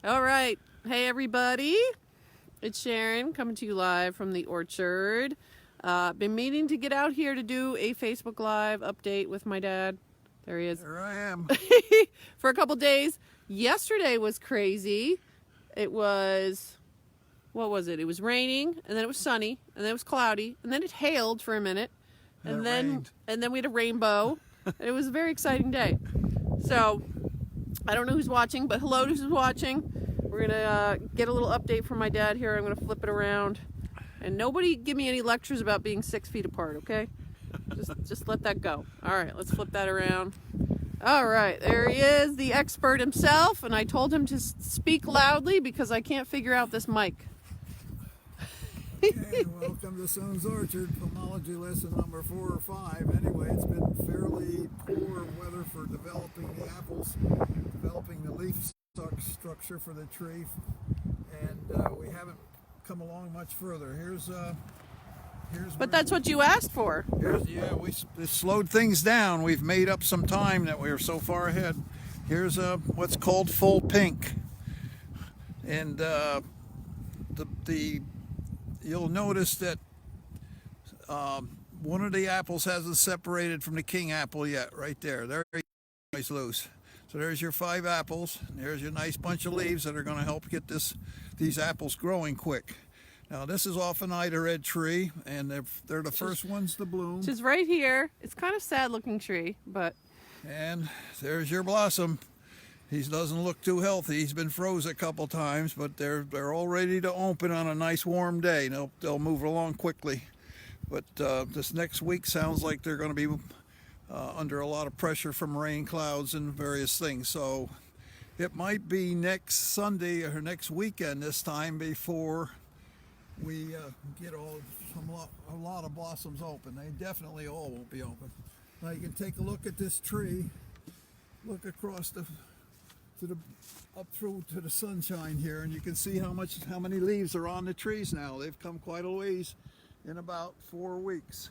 All right. Hey, everybody. It's Sharon coming to you live from the orchard. Been meaning to get out here to do a Facebook Live update with my dad. There he is. There I am. For a couple days. Yesterday was crazy. It was, what was it? It was raining, and then it was sunny, and then it was cloudy, and then it hailed for a minute, and then we had a rainbow. It was a very exciting day. So I don't know who's watching, but hello to who's watching. We're gonna get a little update from my dad here. I'm gonna flip it around, and nobody give me any lectures about being 6 feet apart, okay? Just let that go. All right, let's flip that around. All right, there he is, the expert himself, and I told him to speak loudly because I can't figure out this mic. Okay, welcome to Son's Orchard, pomology lesson number 4 or 5. Anyway, it's been fairly poor weather for developing the apples, developing the leaf structure for the tree, and we haven't come along much further. Here's But that's what you asked for. We slowed things down. We've made up some time that we are so far ahead. Here's what's called full pink, and you'll notice that one of the apples hasn't separated from the king apple yet. Right there, it's loose. So there's your 5 apples. There's your nice bunch of leaves that are going to help get these apples growing quick. Now this is off an Ida Red tree, and they're the first ones to bloom. Which is right here. It's kind of sad looking tree, but. And there's your blossom. He doesn't look too healthy. He's been froze a couple times, but they're all ready to open on a nice warm day. They'll move along quickly. But this next week sounds like they're going to be under a lot of pressure from rain clouds and various things. So it might be next Sunday or next weekend this time before we get a lot of blossoms open. They definitely all won't be open. Now you can take a look at this tree. Look across up through to the sunshine here, and you can see how many leaves are on the trees now. They've come quite a ways in about 4 weeks.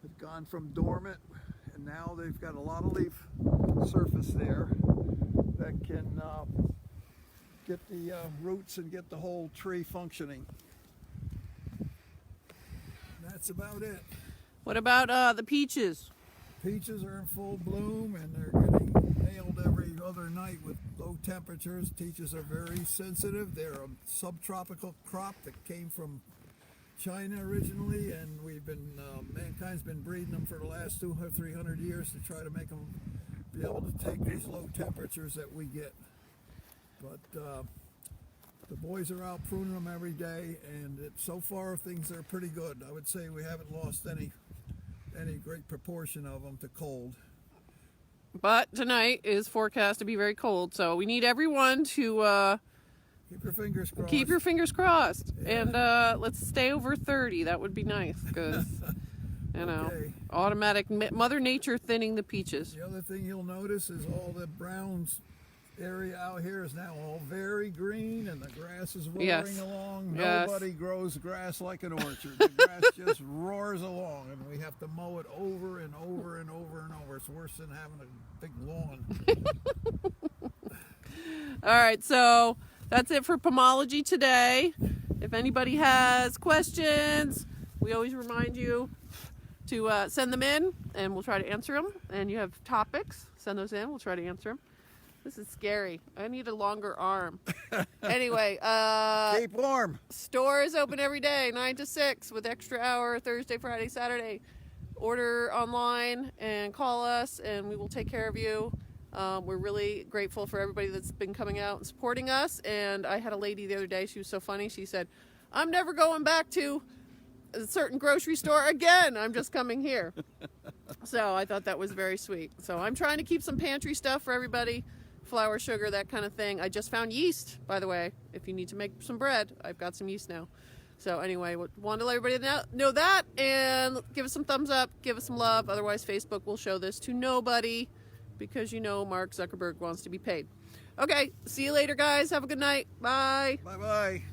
They've gone from dormant, and now they've got a lot of leaf surface there that can get the roots and get the whole tree functioning. That's about it. What about the peaches? Peaches are in full bloom, and they're getting nailed every other night with low temperatures. Peaches are very sensitive. They're a subtropical crop that came from China originally, and mankind's been breeding them for the last 200 or 300 years to try to make them be able to take these low temperatures that we get. But the boys are out pruning them every day, and so far things are pretty good. I would say we haven't lost any great proportion of them to cold. But tonight is forecast to be very cold, so we need everyone to keep your fingers crossed. Keep your fingers crossed, yeah. And let's stay over 30. That would be nice, because Okay. Automatic Mother Nature thinning the peaches. The other thing you'll notice is all the browns area out here is now all very green, and the grass is roaring along. Yes. Nobody grows grass like an orchard. The grass just roars along, and we have to mow it over and over and over and over. It's worse than having a big lawn. All right, so that's it for pomology today. If anybody has questions, we always remind you to send them in, and we'll try to answer them. And you have topics, send those in. We'll try to answer them. This is scary. I need a longer arm. Anyway, keep warm. Store is open every day, 9 to 6, with extra hour Thursday, Friday, Saturday. Order online and call us, and we will take care of you. We're really grateful for everybody that's been coming out and supporting us. And I had a lady the other day, she was so funny. She said, "I'm never going back to a certain grocery store again. I'm just coming here." So I thought that was very sweet. So I'm trying to keep some pantry stuff for everybody. Flour, sugar, that kind of thing. I just found yeast, by the way. If you need to make some bread, I've got some yeast now. So anyway, wanted to let everybody know that, and give us some thumbs up, give us some love. Otherwise, Facebook will show this to nobody, because Mark Zuckerberg wants to be paid. Okay, see you later, guys. Have a good night. Bye. Bye-bye.